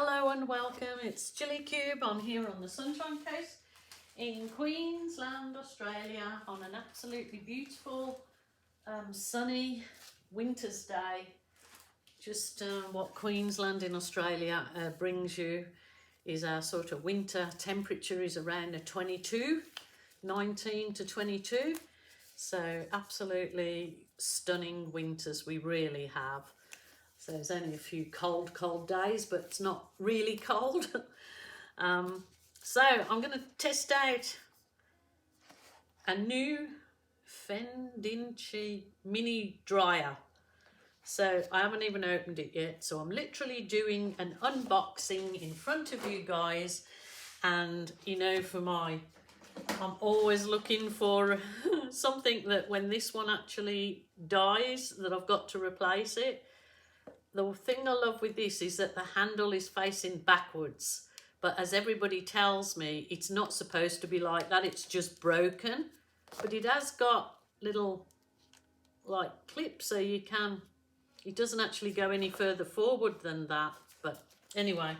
Hello and welcome, it's Gilly Cube. I'm here on the Sunshine Coast in Queensland, Australia on an absolutely beautiful sunny winter's day. Just what Queensland in Australia brings you is our sort of winter temperature is around a 19 to 22. So absolutely stunning winters we really have. So there's only a few cold days, but it's not really cold. So I'm going to test out a new Fendinchi mini dryer. So I haven't even opened it yet. So I'm literally doing an unboxing in front of you guys. And you know, I'm always looking for something that when this one actually dies, that I've got to replace it. The thing I love with this is that the handle is facing backwards, but as everybody tells me, it's not supposed to be like that. It's just broken, but it has got little like clips, so it doesn't actually go any further forward than that. But anyway,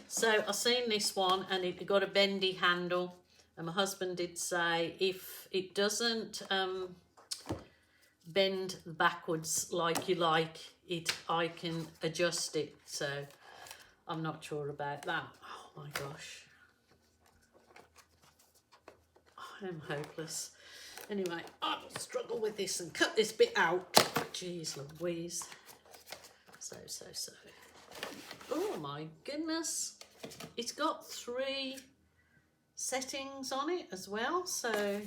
so I've seen this one and it got a bendy handle, and my husband did say if it doesn't bend backwards like you like it, I can adjust it. So I'm not sure about that. Oh my gosh, I am hopeless. Anyway, I'll struggle with this and cut this bit out. Jeez Louise. So oh my goodness, it's got 3 settings on it as well. So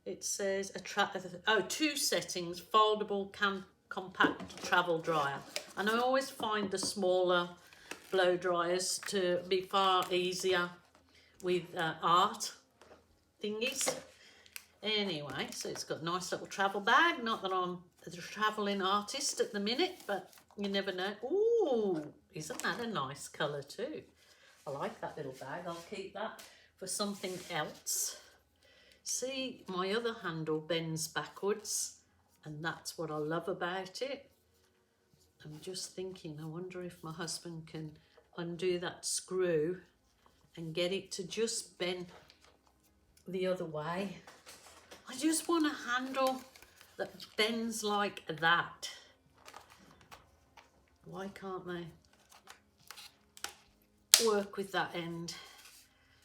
it says 2 settings, foldable compact travel dryer. And I always find the smaller blow dryers to be far easier with art thingies. Anyway, so it's got a nice little travel bag. Not that I'm a travelling artist at the minute, but you never know. Ooh, isn't that a nice colour too? I like that little bag. I'll keep that for something else. See, my other handle bends backwards, and that's what I love about it. I'm just thinking, I wonder if my husband can undo that screw and get it to just bend the other way. I just want a handle that bends like that. Why can't they work with that end?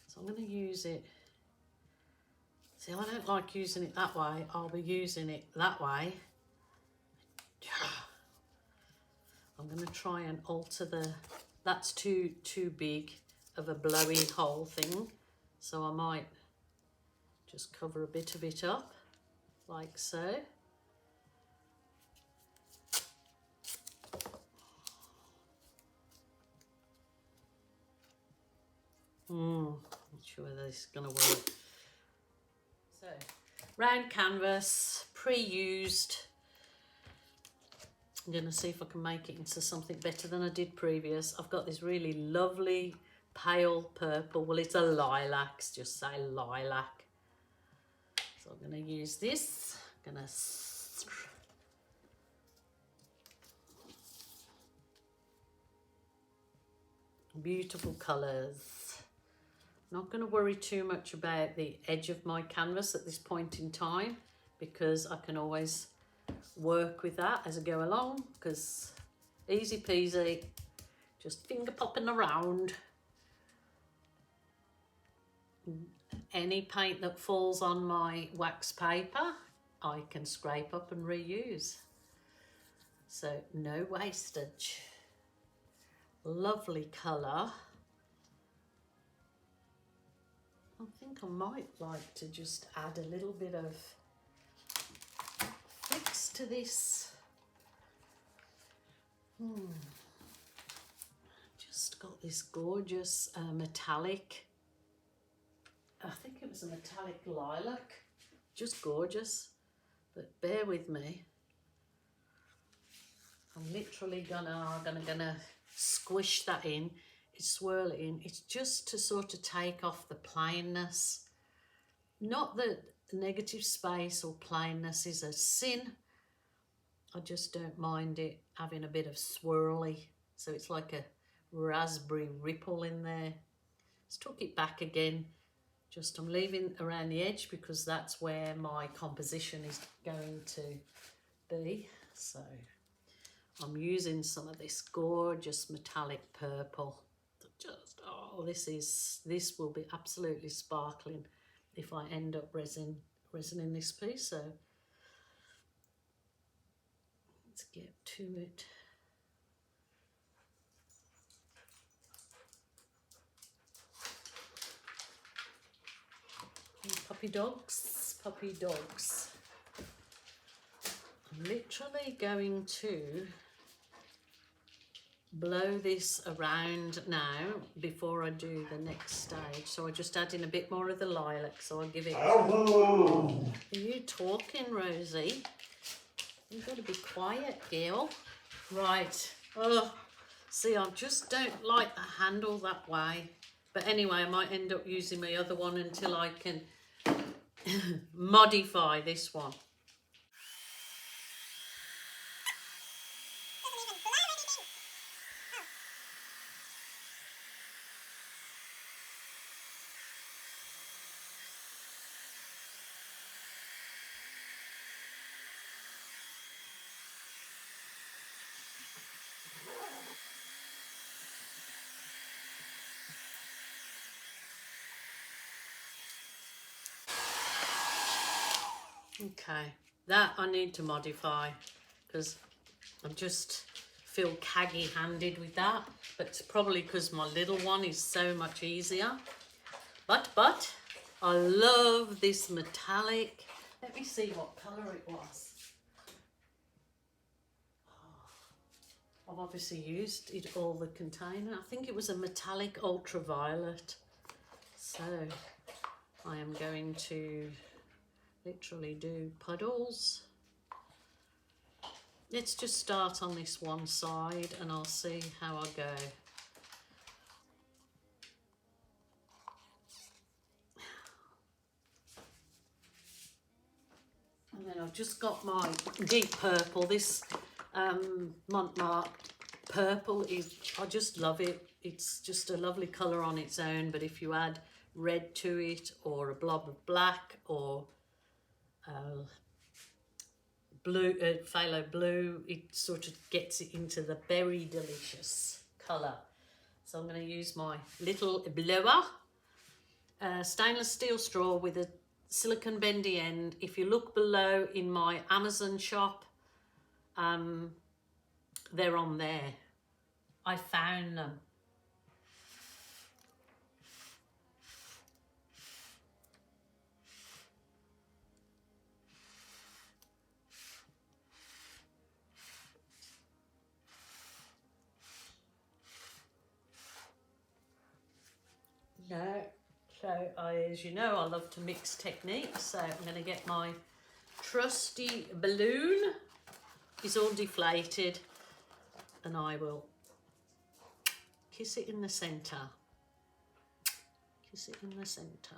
So I'm going to use it. See, I don't like using it that way. I'll be using it that way. I'm going to try and alter that's too big of a blowy hole thing. So I might just cover a bit of it up, like so. Not sure whether this is going to work. So, round canvas, pre-used. I'm going to see if I can make it into something better than I did previous. I've got this really lovely pale purple. Well, it's a lilac, just say lilac. So I'm going to use this. I'm going to beautiful colours. Not going to worry too much about the edge of my canvas at this point in time, because I can always work with that as I go along, because easy peasy, just finger popping around. Any paint that falls on my wax paper I can scrape up and reuse, so no wastage. Lovely colour. I think I might like to just add a little bit of fix to this. Just got this gorgeous metallic, I think it was a metallic lilac, just gorgeous, but bear with me. I'm literally gonna squish that in, swirl it in. It's just to sort of take off the plainness. Not that negative space or plainness is a sin. I just don't mind it having a bit of swirly. So it's like a raspberry ripple in there. Let's tuck it back again. Just I'm leaving around the edge because that's where my composition is going to be. So I'm using some of this gorgeous metallic purple. Just, oh, this will be absolutely sparkling if I end up resining this piece. So let's get to it. Puppy dogs, puppy dogs. I'm literally going to blow this around now before I do the next stage. So I just add in a bit more of the lilac, so I'll give it... Are you talking, Rosie? You've got to be quiet, girl. Right. Oh, see, I just don't like the handle that way. But anyway, I might end up using my other one until I can modify this one. Okay, that I need to modify because I just feel caggy handed with that, but it's probably because my little one is so much easier. But I love this metallic. Let me see what colour it was. Oh, I've obviously used it all the container. I think it was a metallic ultraviolet. So I am going to literally do puddles. Let's just start on this one side and I'll see how I go. And then I've just got my deep purple. This Montmartre purple is, I just love it. It's just a lovely colour on its own, but if you add red to it or a blob of black or blue, phthalo blue, it sort of gets it into the very delicious colour. So I'm going to use my little blower, stainless steel straw with a silicone bendy end. If you look below in my Amazon shop, they're on there. I found them. No, so as you know, I love to mix techniques. So I'm going to get my trusty balloon. It's all deflated, and I will kiss it in the centre. Kiss it in the centre.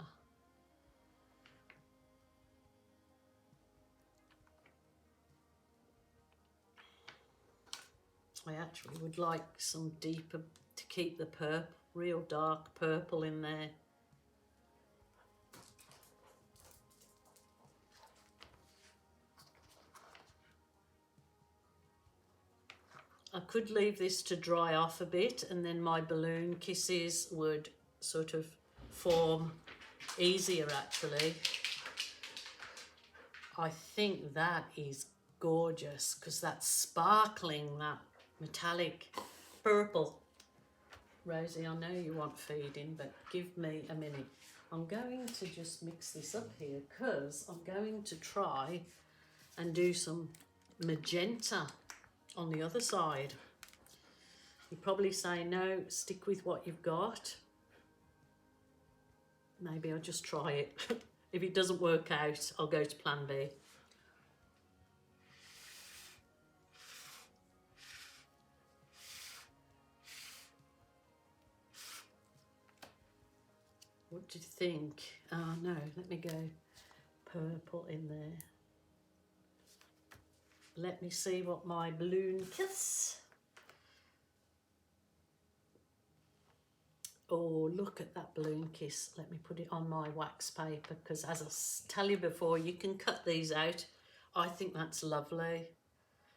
I actually would like some deeper to keep the purple, real dark purple in there. I could leave this to dry off a bit and then my balloon kisses would sort of form easier actually. I think that is gorgeous because that's sparkling, that metallic purple. Rosie, I know you want feeding, but give me a minute. I'm going to just mix this up here because I'm going to try and do some magenta on the other side. You probably say, no, stick with what you've got. Maybe I'll just try it. If it doesn't work out, I'll go to plan B. What do you think? Oh no, let me go purple in there. Let me see what my balloon kiss. look at that balloon kiss. Let me put it on my wax paper, because as I tell you before, you can cut these out. I think that's lovely.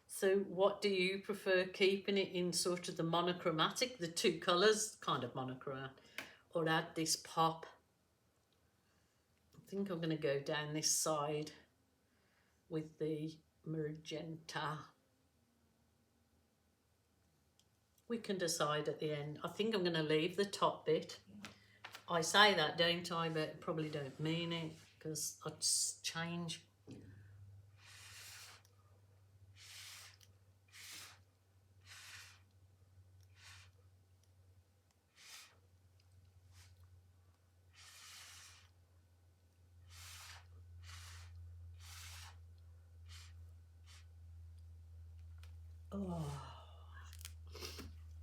So what do you prefer, keeping it in sort of the monochromatic, the two colours, kind of monochromatic, or add this pop? I think I'm going to go down this side with the magenta. We can decide at the end. I think I'm going to leave the top bit. I say that, don't I? But probably don't mean it, because I just change. Oh,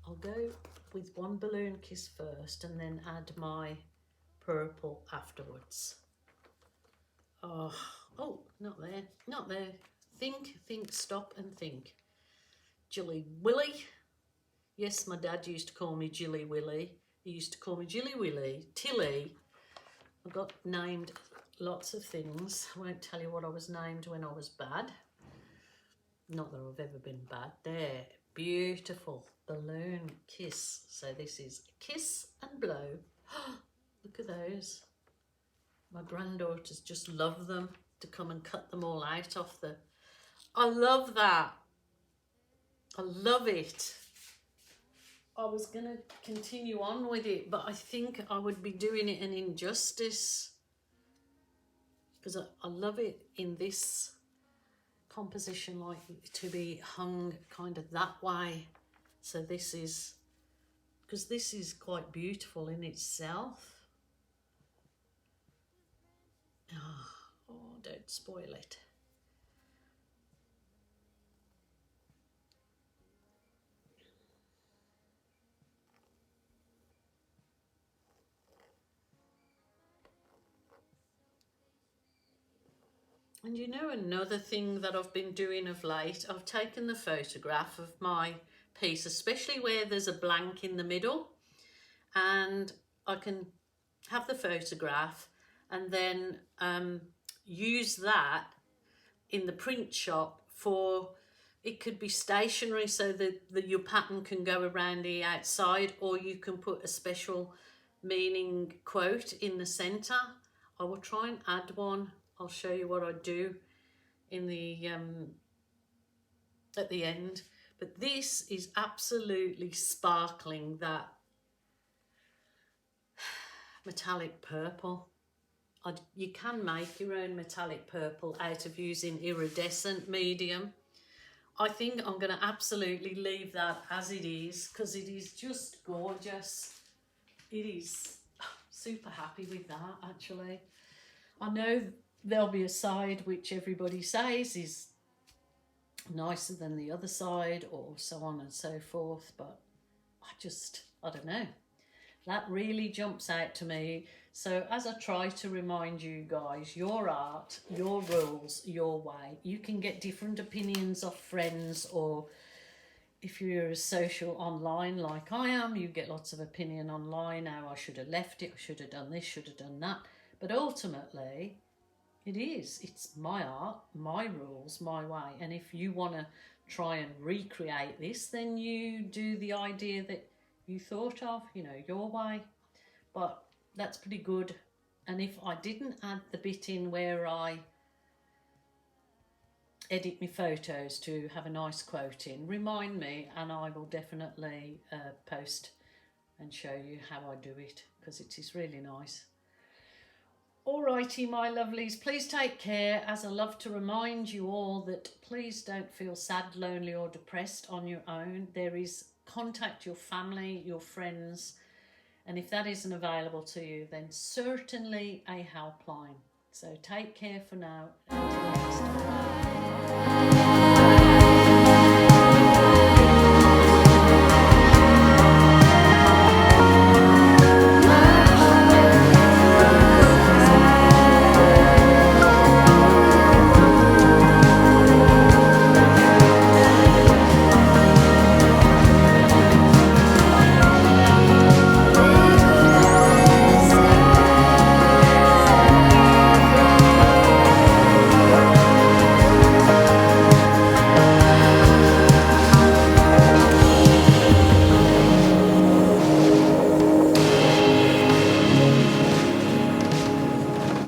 I'll go with one balloon kiss first and then add my purple afterwards. Oh, not there, not there. Think, stop and think. Gilly Willy. Yes, my dad used to call me Gilly Willy. He used to call me Gilly Willy, Tilly. I got named lots of things. I won't tell you what I was named when I was bad. Not that I've ever been bad. There, beautiful balloon kiss. So this is kiss and blow. Look at those. My granddaughters just love them, to come and cut them all out off the... I love that. I love it. I was going to continue on with it, but I think I would be doing it an injustice, because I love it in this composition, like to be hung kind of that way. So this is, because this is quite beautiful in itself. Oh, don't spoil it. And you know, another thing that I've been doing of late, I've taken the photograph of my piece, especially where there's a blank in the middle, and I can have the photograph and then use that in the print shop for, it could be stationary so that your pattern can go around the outside, or you can put a special meaning quote in the center. I will try and add one. I'll show you what I do in the at the end. But this is absolutely sparkling, that metallic purple. You can make your own metallic purple out of using iridescent medium. I think I'm going to absolutely leave that as it is, because it is just gorgeous. It is. Super happy with that, actually. I know there'll be a side which everybody says is nicer than the other side, or so on and so forth, but I don't know. That really jumps out to me. So as I try to remind you guys, your art, your rules, your way. You can get different opinions of friends, or if you're a social online like I am, you get lots of opinion online. How I should have left it, I should have done this, should have done that. But ultimately, it's my art, my rules, my way. And if you want to try and recreate this, then you do the idea that you thought of, you know, your way. But that's pretty good. And if I didn't add the bit in where I edit my photos to have a nice quote in, remind me, and I will definitely post and show you how I do it, because it is really nice. Alrighty, my lovelies, please take care, as I love to remind you all that please don't feel sad, lonely or depressed on your own. There is, contact your family, your friends, and if that isn't available to you, then certainly a helpline. So take care for now, until next time.